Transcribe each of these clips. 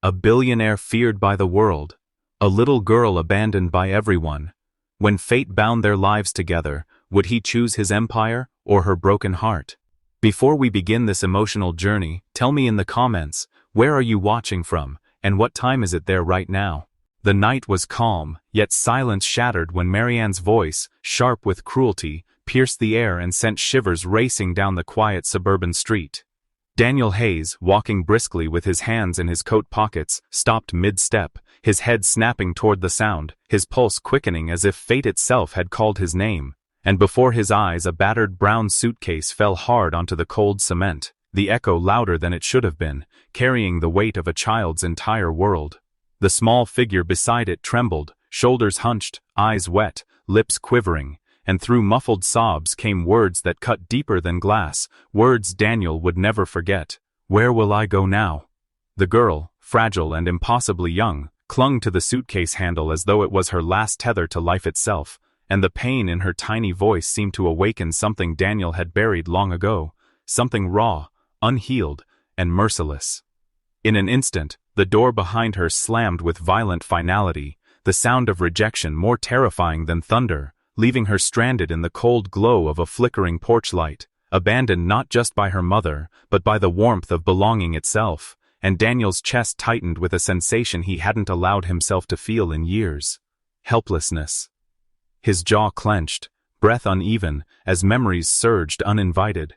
A billionaire feared by the world. A little girl abandoned by everyone. When fate bound their lives together, would he choose his empire or her broken heart? Before we begin this emotional journey, tell me in the comments, where are you watching from, and what time is it there right now? The night was calm, yet silence shattered when Marianne's voice, sharp with cruelty, pierced the air and sent shivers racing down the quiet suburban street. Daniel Hayes, walking briskly with his hands in his coat pockets, stopped mid-step, his head snapping toward the sound, his pulse quickening as if fate itself had called his name. And before his eyes a battered brown suitcase fell hard onto the cold cement, the echo louder than it should have been, carrying the weight of a child's entire world. The small figure beside it trembled, shoulders hunched, eyes wet, lips quivering, and through muffled sobs came words that cut deeper than glass, words Daniel would never forget. "Where will I go now?" The girl, fragile and impossibly young, clung to the suitcase handle as though it was her last tether to life itself, and the pain in her tiny voice seemed to awaken something Daniel had buried long ago, something raw, unhealed, and merciless. In an instant, the door behind her slammed with violent finality, the sound of rejection more terrifying than thunder, leaving her stranded in the cold glow of a flickering porch light, abandoned not just by her mother, but by the warmth of belonging itself, and Daniel's chest tightened with a sensation he hadn't allowed himself to feel in years. Helplessness. His jaw clenched, breath uneven, as memories surged uninvited.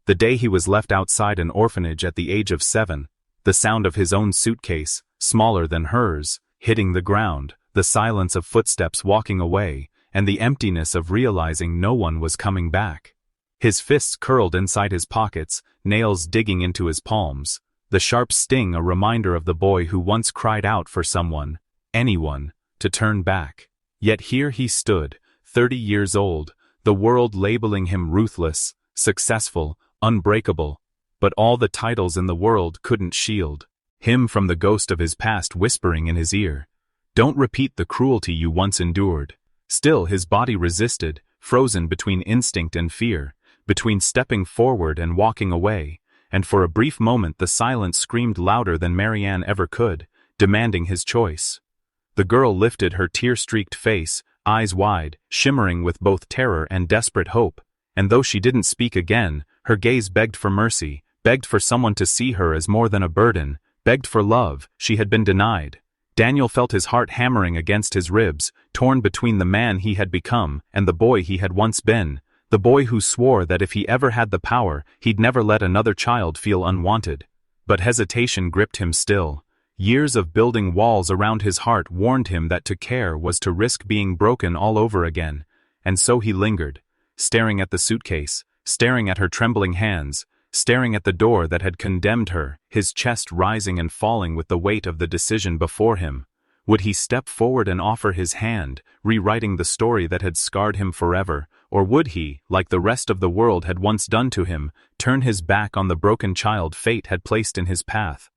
The day he was left outside an orphanage at the age of 7, the sound of his own suitcase, smaller than hers, hitting the ground, the silence of footsteps walking away, and the emptiness of realizing no one was coming back. His fists curled inside his pockets, nails digging into his palms, the sharp sting a reminder of the boy who once cried out for someone, anyone, to turn back. Yet here he stood, 30 years old, the world labeling him ruthless, successful, unbreakable, but all the titles in the world couldn't shield him from the ghost of his past whispering in his ear, "Don't repeat the cruelty you once endured." Still his body resisted, frozen between instinct and fear, between stepping forward and walking away, and for a brief moment the silence screamed louder than Marianne ever could, demanding his choice. The girl lifted her tear-streaked face, eyes wide, shimmering with both terror and desperate hope, and though she didn't speak again, her gaze begged for mercy, begged for someone to see her as more than a burden, begged for love she had been denied. Daniel felt his heart hammering against his ribs, torn between the man he had become and the boy he had once been, the boy who swore that if he ever had the power, he'd never let another child feel unwanted. But hesitation gripped him still. Years of building walls around his heart warned him that to care was to risk being broken all over again, and so he lingered, staring at the suitcase, staring at her trembling hands, staring at the door that had condemned her, his chest rising and falling with the weight of the decision before him. Would he step forward and offer his hand, rewriting the story that had scarred him forever, or would he, like the rest of the world had once done to him, turn his back on the broken child fate had placed in his path?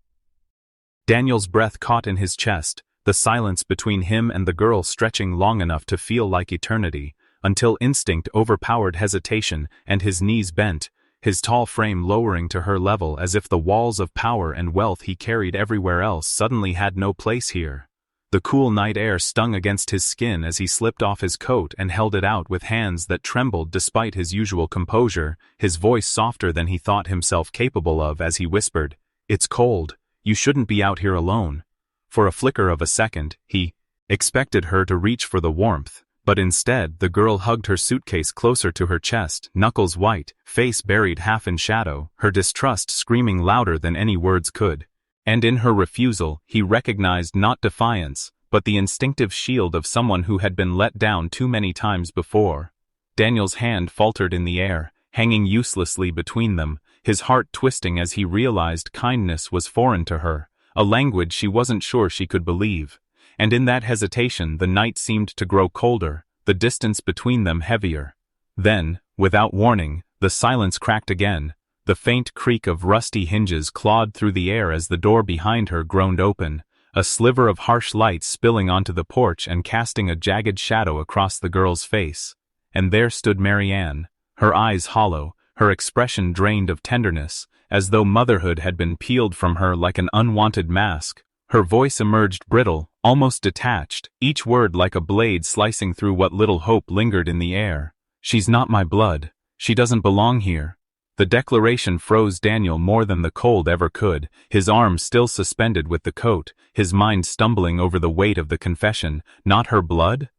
Daniel's breath caught in his chest, the silence between him and the girl stretching long enough to feel like eternity, until instinct overpowered hesitation and his knees bent, his tall frame lowering to her level as if the walls of power and wealth he carried everywhere else suddenly had no place here. The cool night air stung against his skin as he slipped off his coat and held it out with hands that trembled despite his usual composure, his voice softer than he thought himself capable of as he whispered, "It's cold. You shouldn't be out here alone." For a flicker of a second, he expected her to reach for the warmth, but instead the girl hugged her suitcase closer to her chest, knuckles white, face buried half in shadow, her distrust screaming louder than any words could. And in her refusal, he recognized not defiance, but the instinctive shield of someone who had been let down too many times before. Daniel's hand faltered in the air, hanging uselessly between them, his heart twisting as he realized kindness was foreign to her, a language she wasn't sure she could believe. And in that hesitation the night seemed to grow colder, the distance between them heavier. Then, without warning, the silence cracked again. The faint creak of rusty hinges clawed through the air as the door behind her groaned open, a sliver of harsh light spilling onto the porch and casting a jagged shadow across the girl's face. And there stood Marianne, her eyes hollow, her expression drained of tenderness, as though motherhood had been peeled from her like an unwanted mask, Her voice emerged brittle, almost detached, each word like a blade slicing through what little hope lingered in the air. "She's not my blood. She doesn't belong here." The declaration froze Daniel more than the cold ever could, his arms still suspended with the coat, his mind stumbling over the weight of the confession. Not her blood?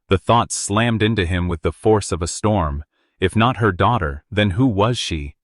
The thought slammed into him with the force of a storm. If not her daughter, then who was she?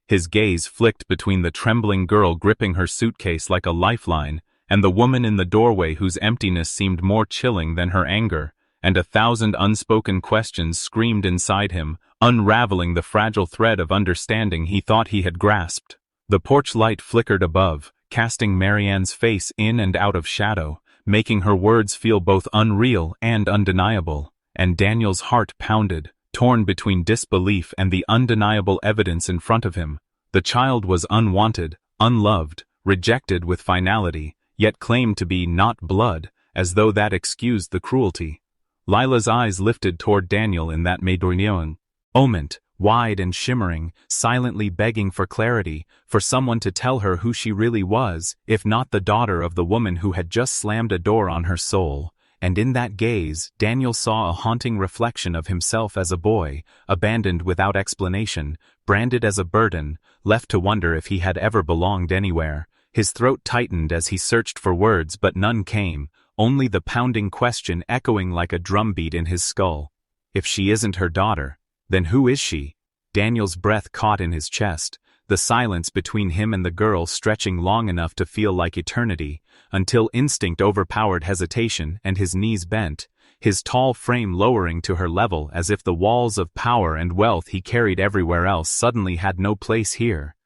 His gaze flicked between the trembling girl gripping her suitcase like a lifeline, and the woman in the doorway whose emptiness seemed more chilling than her anger, and 1,000 unspoken questions screamed inside him, unraveling the fragile thread of understanding he thought he had grasped. The porch light flickered above, casting Marianne's face in and out of shadow, making her words feel both unreal and undeniable, and Daniel's heart pounded, torn between disbelief and the undeniable evidence in front of him. The child was unwanted, unloved, rejected with finality, yet claimed to be not blood, as though that excused the cruelty. Lila's eyes lifted toward Daniel in that moment, wide and shimmering, silently begging for clarity, for someone to tell her who she really was, if not the daughter of the woman who had just slammed a door on her soul. And in that gaze, Daniel saw a haunting reflection of himself as a boy, abandoned without explanation, branded as a burden, left to wonder if he had ever belonged anywhere. His throat tightened as he searched for words, but none came, only the pounding question echoing like a drumbeat in his skull. If she isn't her daughter, then who is she? Daniel's breath caught in his chest, the silence between him and the girl stretching long enough to feel like eternity, until instinct overpowered hesitation and his knees bent, his tall frame lowering to her level as if the walls of power and wealth he carried everywhere else suddenly had no place here.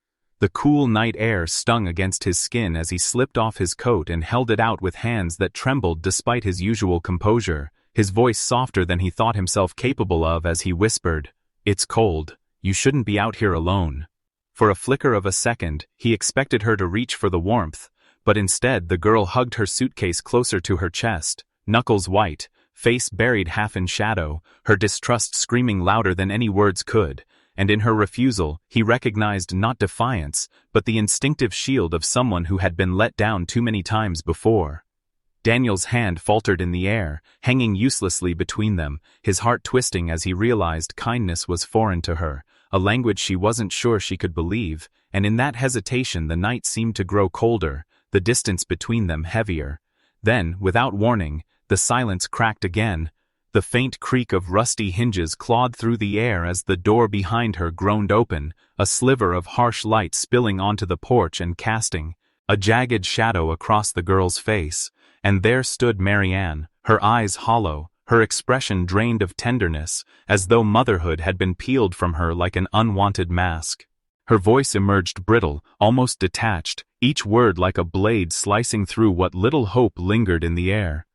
The cool night air stung against his skin as he slipped off his coat and held it out with hands that trembled despite his usual composure, his voice softer than he thought himself capable of as he whispered, "It's cold. You shouldn't be out here alone." For a flicker of a second, he expected her to reach for the warmth, but instead the girl hugged her suitcase closer to her chest, knuckles white, face buried half in shadow, her distrust screaming louder than any words could, and in her refusal, he recognized not defiance, but the instinctive shield of someone who had been let down too many times before. Daniel's hand faltered in the air, hanging uselessly between them, his heart twisting as he realized kindness was foreign to her, a language she wasn't sure she could believe, and in that hesitation the night seemed to grow colder, the distance between them heavier. Then, without warning, the silence cracked again. The faint creak of rusty hinges clawed through the air as the door behind her groaned open, a sliver of harsh light spilling onto the porch and casting a jagged shadow across the girl's face, and there stood Marianne, her eyes hollow, her expression drained of tenderness, as though motherhood had been peeled from her like an unwanted mask. Her voice emerged brittle, almost detached, each word like a blade slicing through what little hope lingered in the air.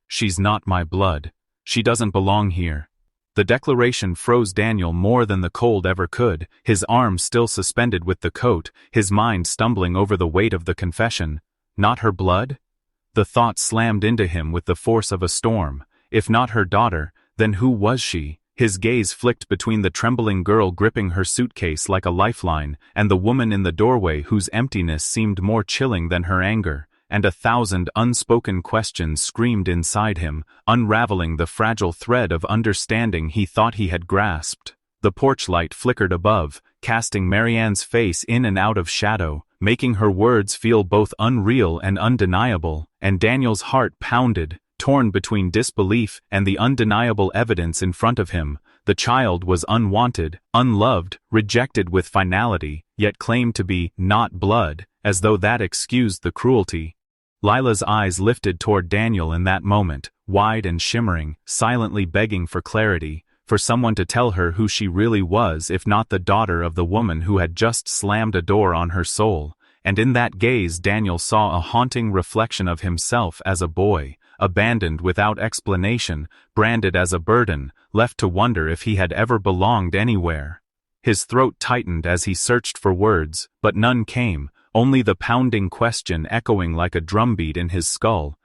"She's not my blood. She doesn't belong here." The declaration froze Daniel more than the cold ever could, his arms still suspended with the coat, his mind stumbling over the weight of the confession. Not her blood? The thought slammed into him with the force of a storm. If not her daughter, then who was she? His gaze flicked between the trembling girl gripping her suitcase like a lifeline, and the woman in the doorway whose emptiness seemed more chilling than her anger, and 1,000 unspoken questions screamed inside him, unraveling the fragile thread of understanding he thought he had grasped. The porch light flickered above, casting Marianne's face in and out of shadow, making her words feel both unreal and undeniable, and Daniel's heart pounded, torn between disbelief and the undeniable evidence in front of him. The child was unwanted, unloved, rejected with finality, yet claimed to be not blood, as though that excused the cruelty. Lila's eyes lifted toward Daniel in that moment, wide and shimmering, silently begging for clarity, for someone to tell her who she really was if not the daughter of the woman who had just slammed a door on her soul. And in that gaze Daniel saw a haunting reflection of himself as a boy, abandoned without explanation, branded as a burden, left to wonder if he had ever belonged anywhere. His throat tightened as he searched for words, but none came, only the pounding question echoing like a drumbeat in his skull.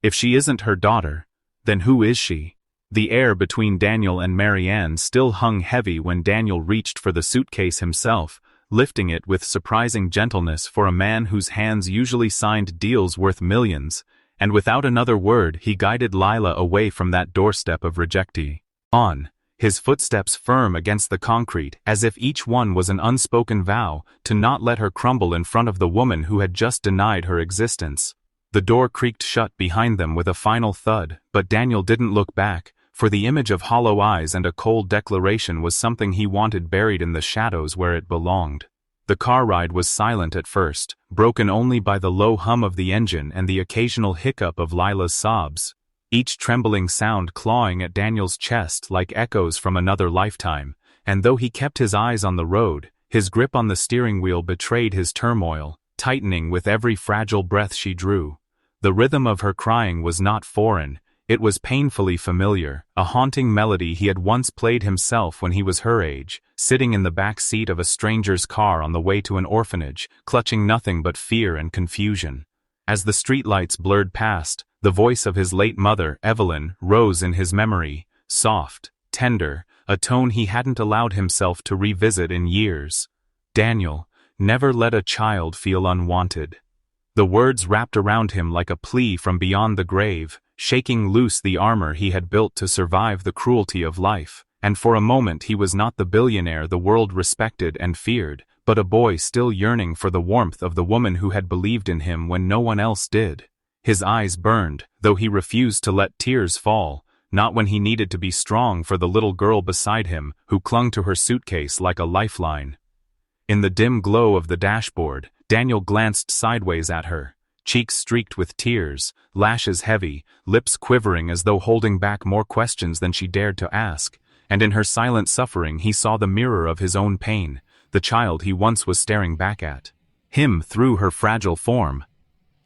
If she isn't her daughter, then who is she? The air between Daniel and Marianne still hung heavy when Daniel reached for the suitcase himself, lifting it with surprising gentleness for a man whose hands usually signed deals worth millions, and without another word he guided Lila away from that doorstep of rejectee. On, his footsteps firm against the concrete, as if each one was an unspoken vow to not let her crumble in front of the woman who had just denied her existence. The door creaked shut behind them with a final thud, but Daniel didn't look back, for the image of hollow eyes and a cold declaration was something he wanted buried in the shadows where it belonged. The car ride was silent at first, broken only by the low hum of the engine and the occasional hiccup of Lila's sobs, each trembling sound clawing at Daniel's chest like echoes from another lifetime, and though he kept his eyes on the road, his grip on the steering wheel betrayed his turmoil, tightening with every fragile breath she drew. The rhythm of her crying was not foreign, it was painfully familiar, a haunting melody he had once played himself when he was her age, sitting in the back seat of a stranger's car on the way to an orphanage, clutching nothing but fear and confusion. As the streetlights blurred past, the voice of his late mother, Evelyn, rose in his memory, soft, tender, a tone he hadn't allowed himself to revisit in years. Daniel, never let a child feel unwanted. The words wrapped around him like a plea from beyond the grave, shaking loose the armor he had built to survive the cruelty of life, and for a moment he was not the billionaire the world respected and feared, but a boy still yearning for the warmth of the woman who had believed in him when no one else did. His eyes burned, though he refused to let tears fall, not when he needed to be strong for the little girl beside him who clung to her suitcase like a lifeline. In the dim glow of the dashboard, Daniel glanced sideways at her, cheeks streaked with tears, lashes heavy, lips quivering as though holding back more questions than she dared to ask, and in her silent suffering he saw the mirror of his own pain, the child he once was staring back at. Him through her fragile form.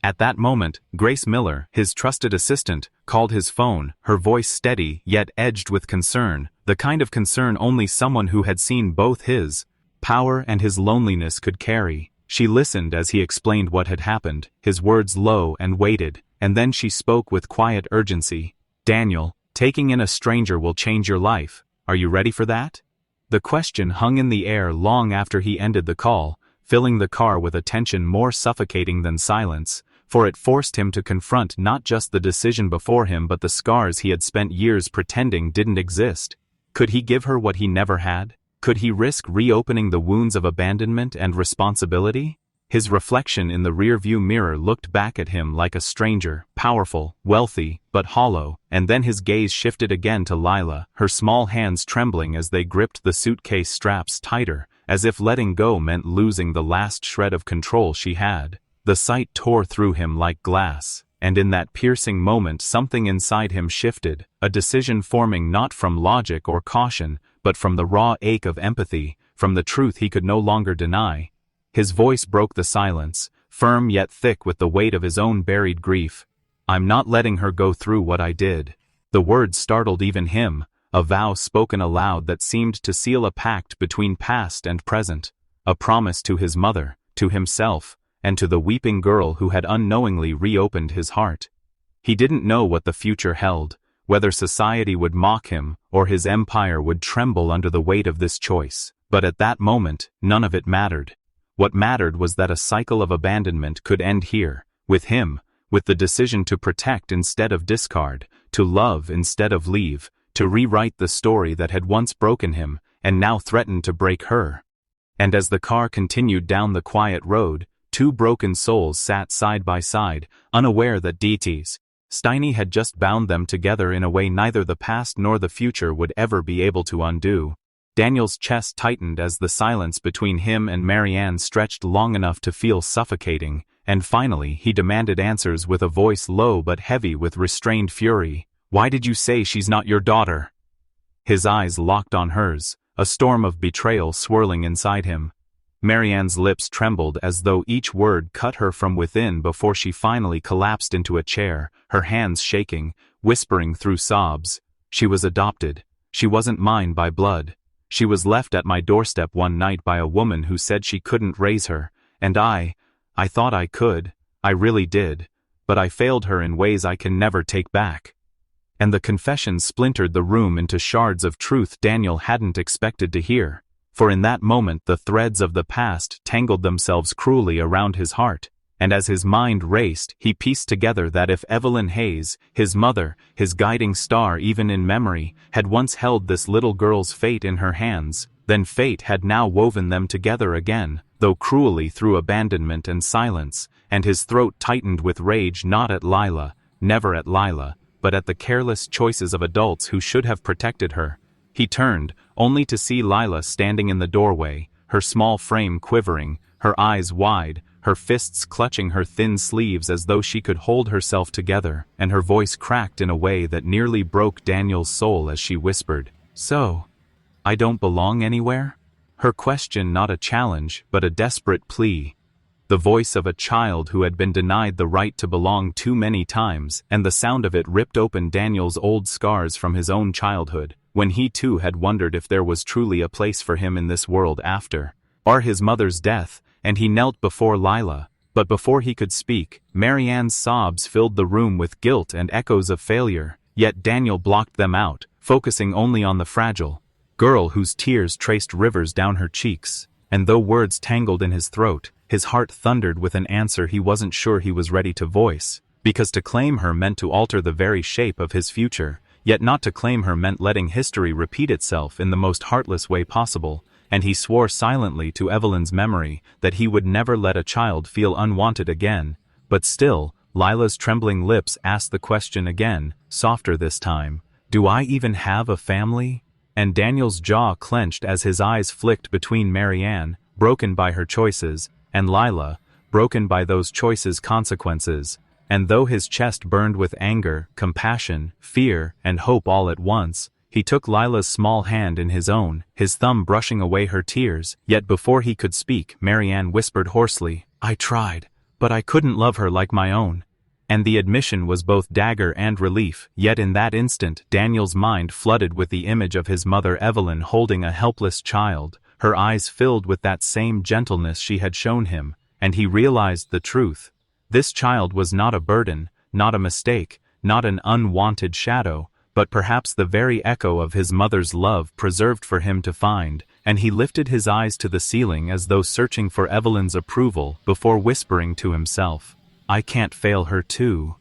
At that moment, Grace Miller, his trusted assistant, called his phone, her voice steady yet edged with concern, the kind of concern only someone who had seen both his power and his loneliness could carry. She listened as he explained what had happened, his words low and weighted, and then she spoke with quiet urgency. "Daniel, taking in a stranger will change your life. Are you ready for that?" The question hung in the air long after he ended the call, filling the car with a tension more suffocating than silence, for it forced him to confront not just the decision before him but the scars he had spent years pretending didn't exist. Could he give her what he never had? Could he risk reopening the wounds of abandonment and responsibility? His reflection in the rearview mirror looked back at him like a stranger, powerful, wealthy, but hollow, and then his gaze shifted again to Lila, her small hands trembling as they gripped the suitcase straps tighter, as if letting go meant losing the last shred of control she had. The sight tore through him like glass, and in that piercing moment something inside him shifted, a decision forming not from logic or caution, but from the raw ache of empathy, from the truth he could no longer deny. His voice broke the silence, firm yet thick with the weight of his own buried grief. "I'm not letting her go through what I did." The words startled even him, a vow spoken aloud that seemed to seal a pact between past and present, a promise to his mother, to himself, and to the weeping girl who had unknowingly reopened his heart. He didn't know what the future held, whether society would mock him or his empire would tremble under the weight of this choice, but at that moment, none of it mattered. What mattered was that a cycle of abandonment could end here, with him, with the decision to protect instead of discard, to love instead of leave, to rewrite the story that had once broken him and now threatened to break her. And as the car continued down the quiet road, two broken souls sat side by side, unaware that DT's Steiny had just bound them together in a way neither the past nor the future would ever be able to undo. Daniel's chest tightened as the silence between him and Marianne stretched long enough to feel suffocating, and finally he demanded answers with a voice low but heavy with restrained fury. "Why did you say she's not your daughter?" His eyes locked on hers, a storm of betrayal swirling inside him. Marianne's lips trembled as though each word cut her from within before she finally collapsed into a chair, her hands shaking, whispering through sobs. "She was adopted. She wasn't mine by blood. She was left at my doorstep one night by a woman who said she couldn't raise her, and I thought I could, I really did, but I failed her in ways I can never take back." And the confession splintered the room into shards of truth Daniel hadn't expected to hear. for in that moment the threads of the past tangled themselves cruelly around his heart, and as his mind raced, he pieced together that if Evelyn Hayes, his mother, his guiding star even in memory, had once held this little girl's fate in her hands, then fate had now woven them together again, though cruelly through abandonment and silence, and his throat tightened with rage not at Lila, never at Lila, but at the careless choices of adults who should have protected her. He turned, only to see Lila standing in the doorway, her small frame quivering, her eyes wide, her fists clutching her thin sleeves as though she could hold herself together, and her voice cracked in a way that nearly broke Daniel's soul as she whispered, "So, I don't belong anywhere?" Her question not a challenge, but a desperate plea. The voice of a child who had been denied the right to belong too many times, and the sound of it ripped open Daniel's old scars from his own childhood, when he too had wondered if there was truly a place for him in this world after his mother's death, and he knelt before Lila. But before he could speak, Marianne's sobs filled the room with guilt and echoes of failure, yet Daniel blocked them out, focusing only on the fragile girl whose tears traced rivers down her cheeks, and though words tangled in his throat, his heart thundered with an answer he wasn't sure he was ready to voice, because to claim her meant to alter the very shape of his future, yet not to claim her meant letting history repeat itself in the most heartless way possible, and he swore silently to Evelyn's memory that he would never let a child feel unwanted again. But still, Lila's trembling lips asked the question again, softer this time, "Do I even have a family?" And Daniel's jaw clenched as his eyes flicked between Marianne, broken by her choices, and Lila, broken by those choices' consequences. And though his chest burned with anger, compassion, fear, and hope all at once, he took Lila's small hand in his own, his thumb brushing away her tears. Yet before he could speak, Marianne whispered hoarsely, "I tried, but I couldn't love her like my own." And the admission was both dagger and relief, yet in that instant Daniel's mind flooded with the image of his mother Evelyn holding a helpless child, her eyes filled with that same gentleness she had shown him, and he realized the truth. This child was not a burden, not a mistake, not an unwanted shadow, but perhaps the very echo of his mother's love preserved for him to find, and he lifted his eyes to the ceiling as though searching for Evelyn's approval before whispering to himself, "I can't fail her too."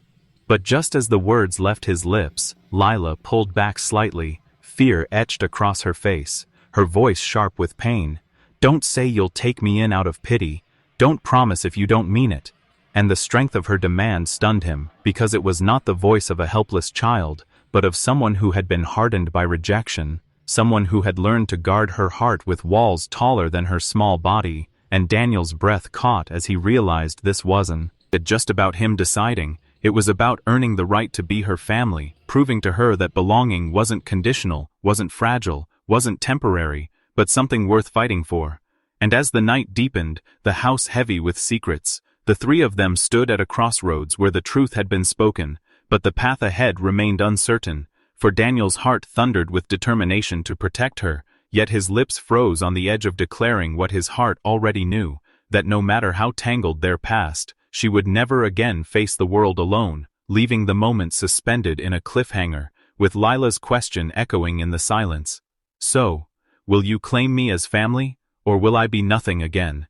But just as the words left his lips, Lila pulled back slightly, fear etched across her face, her voice sharp with pain. "Don't say you'll take me in out of pity. Don't promise if you don't mean it." And the strength of her demand stunned him, because it was not the voice of a helpless child, but of someone who had been hardened by rejection, someone who had learned to guard her heart with walls taller than her small body, and Daniel's breath caught as he realized this wasn't just about him deciding, it was about earning the right to be her family, proving to her that belonging wasn't conditional, wasn't fragile, wasn't temporary, but something worth fighting for. And as the night deepened, the house heavy with secrets, the three of them stood at a crossroads where the truth had been spoken, but the path ahead remained uncertain, for Daniel's heart thundered with determination to protect her, yet his lips froze on the edge of declaring what his heart already knew, that no matter how tangled their past, she would never again face the world alone, leaving the moment suspended in a cliffhanger, with Lila's question echoing in the silence. "So, will you claim me as family, or will I be nothing again?"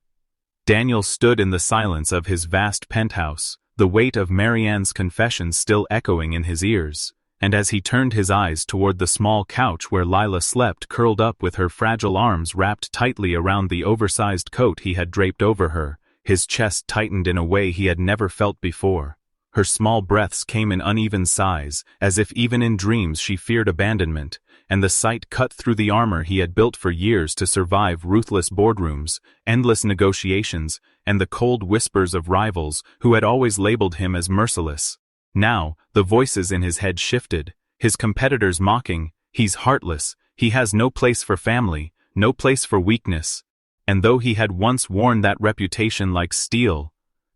Daniel stood in the silence of his vast penthouse, the weight of Marianne's confession still echoing in his ears, and as he turned his eyes toward the small couch where Lila slept curled up with her fragile arms wrapped tightly around the oversized coat he had draped over her, his chest tightened in a way he had never felt before. Her small breaths came in uneven sighs, as if even in dreams she feared abandonment, and the sight cut through the armor he had built for years to survive ruthless boardrooms, endless negotiations, and the cold whispers of rivals who had always labeled him as merciless. Now, the voices in his head shifted, his competitors mocking, "He's heartless, he has no place for family, no place for weakness." And though he had once worn that reputation like steel,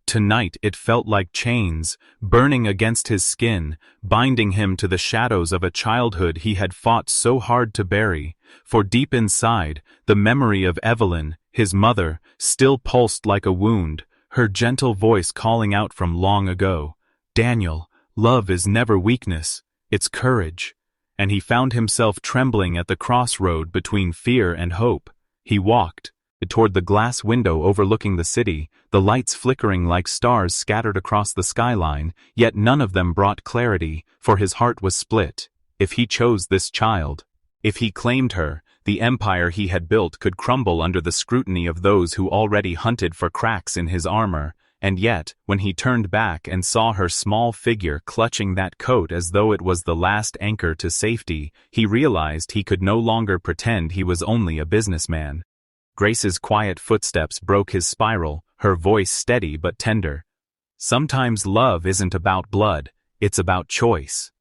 tonight it felt like chains, burning against his skin, binding him to the shadows of a childhood he had fought so hard to bury, for deep inside, the memory of Evelyn, his mother, still pulsed like a wound, her gentle voice calling out from long ago, "Daniel, love is never weakness, it's courage." And he found himself trembling at the crossroad between fear and hope. He walked toward the glass window overlooking the city, the lights flickering like stars scattered across the skyline, yet none of them brought clarity, for his heart was split. If he chose this child, if he claimed her, the empire he had built could crumble under the scrutiny of those who already hunted for cracks in his armor. And yet, when he turned back and saw her small figure clutching that coat as though it was the last anchor to safety, he realized he could no longer pretend he was only a businessman. Grace's quiet footsteps broke his spiral, her voice steady but tender. Sometimes love isn't about blood, it's about choice.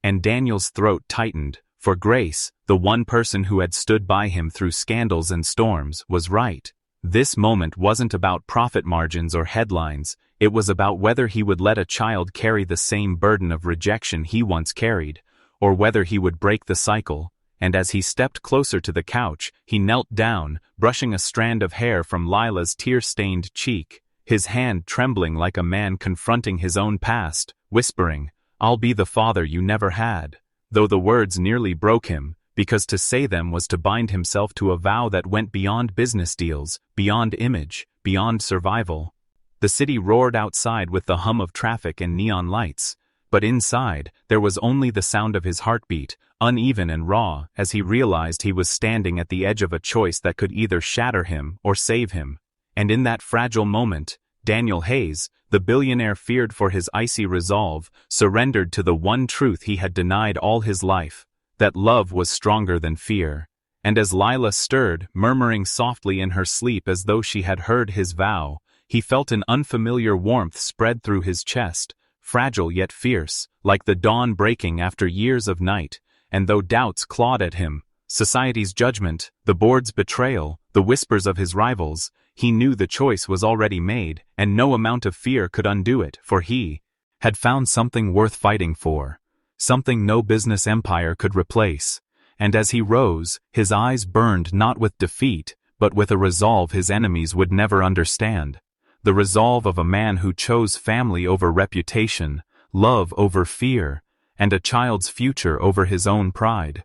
And Daniel's throat tightened, for Grace, the one person who had stood by him through scandals and storms, was right. This moment wasn't about profit margins or headlines, it was about whether he would let a child carry the same burden of rejection he once carried, or whether he would break the cycle. And as he stepped closer to the couch, he knelt down, brushing a strand of hair from Lila's tear-stained cheek, his hand trembling like a man confronting his own past, whispering, "I'll be the father you never had," though the words nearly broke him, because to say them was to bind himself to a vow that went beyond business deals, beyond image, beyond survival. The city roared outside with the hum of traffic and neon lights, but inside, there was only the sound of his heartbeat, uneven and raw, as he realized he was standing at the edge of a choice that could either shatter him or save him. And in that fragile moment, Daniel Hayes, the billionaire feared for his icy resolve, surrendered to the one truth he had denied all his life, that love was stronger than fear. And as Lila stirred, murmuring softly in her sleep as though she had heard his vow, he felt an unfamiliar warmth spread through his chest, fragile yet fierce, like the dawn breaking after years of night. And though doubts clawed at him, society's judgment, the board's betrayal, the whispers of his rivals, he knew the choice was already made, and no amount of fear could undo it, for he had found something worth fighting for, something no business empire could replace. And as he rose, his eyes burned not with defeat, but with a resolve his enemies would never understand. The resolve of a man who chose family over reputation, love over fear, and a child's future over his own pride.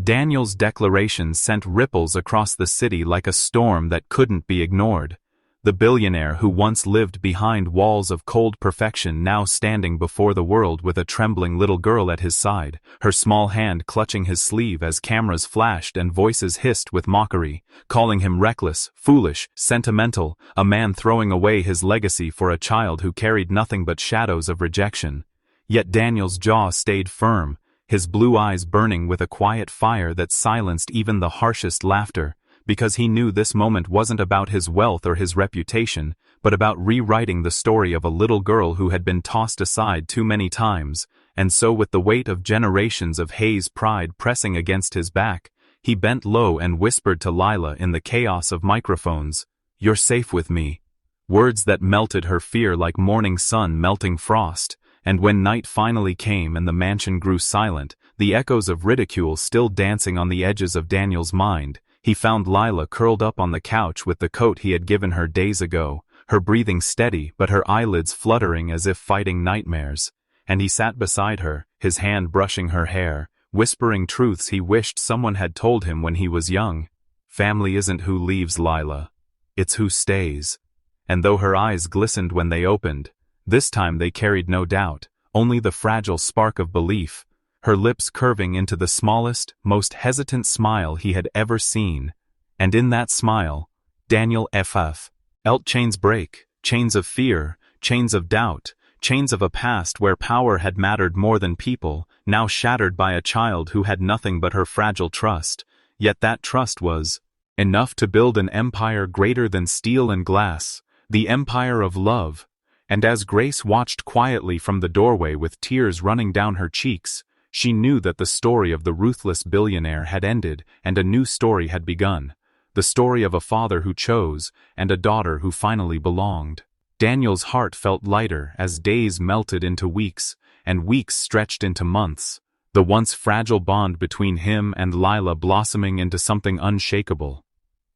Daniel's declaration sent ripples across the city like a storm that couldn't be ignored. The billionaire who once lived behind walls of cold perfection now standing before the world with a trembling little girl at his side, her small hand clutching his sleeve as cameras flashed and voices hissed with mockery, calling him reckless, foolish, sentimental, a man throwing away his legacy for a child who carried nothing but shadows of rejection. Yet Daniel's jaw stayed firm, his blue eyes burning with a quiet fire that silenced even the harshest laughter, because he knew this moment wasn't about his wealth or his reputation, but about rewriting the story of a little girl who had been tossed aside too many times. And so, with the weight of generations of Hayes' pride pressing against his back, he bent low and whispered to Lila in the chaos of microphones, "You're safe with me." Words that melted her fear like morning sun melting frost. And when night finally came and the mansion grew silent, the echoes of ridicule still dancing on the edges of Daniel's mind, he found Lila curled up on the couch with the coat he had given her days ago, her breathing steady but her eyelids fluttering as if fighting nightmares. And he sat beside her, his hand brushing her hair, whispering truths he wished someone had told him when he was young. Family isn't who leaves, Lila. It's who stays. And though her eyes glistened when they opened, this time they carried no doubt, only the fragile spark of belief, her lips curving into the smallest, most hesitant smile he had ever seen. And in that smile, Daniel felt chains break, chains of fear, chains of doubt, chains of a past where power had mattered more than people, now shattered by a child who had nothing but her fragile trust. Yet that trust was enough to build an empire greater than steel and glass, the empire of love. And as Grace watched quietly from the doorway with tears running down her cheeks, she knew that the story of the ruthless billionaire had ended and a new story had begun, the story of a father who chose and a daughter who finally belonged. Daniel's heart felt lighter as days melted into weeks, and weeks stretched into months, the once fragile bond between him and Lila blossoming into something unshakable.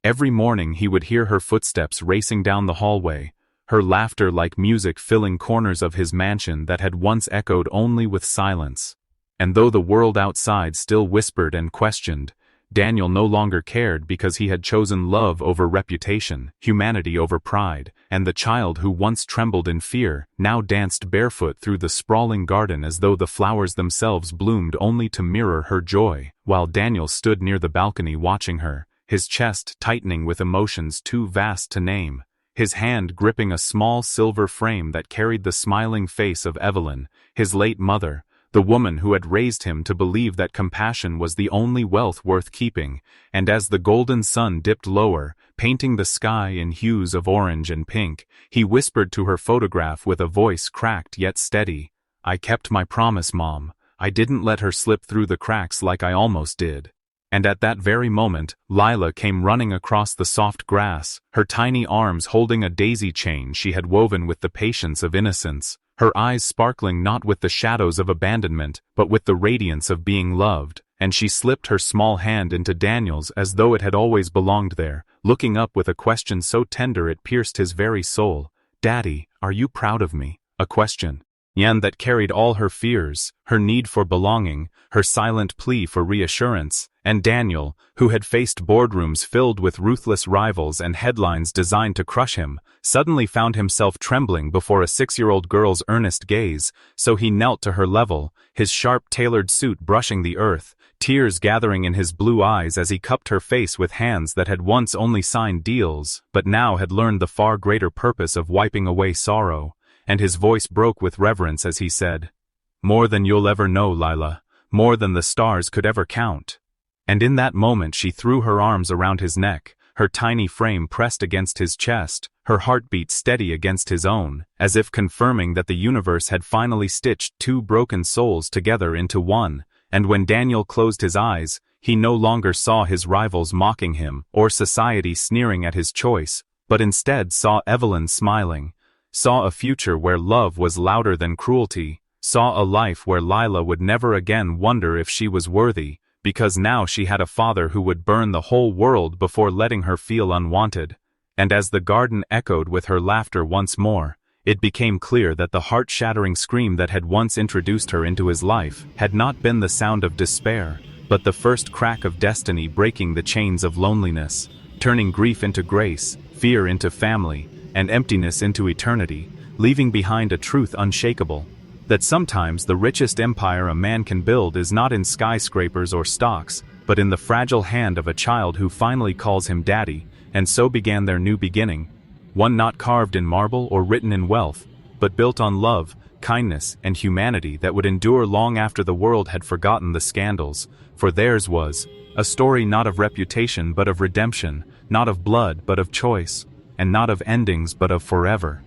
Every morning he would hear her footsteps racing down the hallway, her laughter like music filling corners of his mansion that had once echoed only with silence. And though the world outside still whispered and questioned, Daniel no longer cared because he had chosen love over reputation, humanity over pride, and the child who once trembled in fear now danced barefoot through the sprawling garden as though the flowers themselves bloomed only to mirror her joy, while Daniel stood near the balcony watching her, his chest tightening with emotions too vast to name, his hand gripping a small silver frame that carried the smiling face of Evelyn, his late mother, the woman who had raised him to believe that compassion was the only wealth worth keeping, and as the golden sun dipped lower, painting the sky in hues of orange and pink, he whispered to her photograph with a voice cracked yet steady, "I kept my promise, Mom. I didn't let her slip through the cracks like I almost did." And at that very moment, Lila came running across the soft grass, her tiny arms holding a daisy chain she had woven with the patience of innocence, her eyes sparkling not with the shadows of abandonment, but with the radiance of being loved, and she slipped her small hand into Daniel's as though it had always belonged there, looking up with a question so tender it pierced his very soul. "Daddy, are you proud of me?" A question that carried all her fears, her need for belonging, her silent plea for reassurance, and Daniel, who had faced boardrooms filled with ruthless rivals and headlines designed to crush him, suddenly found himself trembling before a 6-year-old girl's earnest gaze, so he knelt to her level, his sharp tailored suit brushing the earth, tears gathering in his blue eyes as he cupped her face with hands that had once only signed deals, but now had learned the far greater purpose of wiping away sorrow, and his voice broke with reverence as he said, "More than you'll ever know, Lila, more than the stars could ever count." And in that moment she threw her arms around his neck, her tiny frame pressed against his chest, her heartbeat steady against his own, as if confirming that the universe had finally stitched two broken souls together into one, and when Daniel closed his eyes, he no longer saw his rivals mocking him or society sneering at his choice, but instead saw Evelyn smiling, saw a future where love was louder than cruelty, saw a life where Lila would never again wonder if she was worthy, because now she had a father who would burn the whole world before letting her feel unwanted. And as the garden echoed with her laughter once more, it became clear that the heart-shattering scream that had once introduced her into his life had not been the sound of despair, but the first crack of destiny breaking the chains of loneliness, turning grief into grace, fear into family, and emptiness into eternity, leaving behind a truth unshakable, that sometimes the richest empire a man can build is not in skyscrapers or stocks, but in the fragile hand of a child who finally calls him daddy, and so began their new beginning, one not carved in marble or written in wealth, but built on love, kindness, and humanity that would endure long after the world had forgotten the scandals, for theirs was a story not of reputation but of redemption, not of blood but of choice, and not of endings but of forever.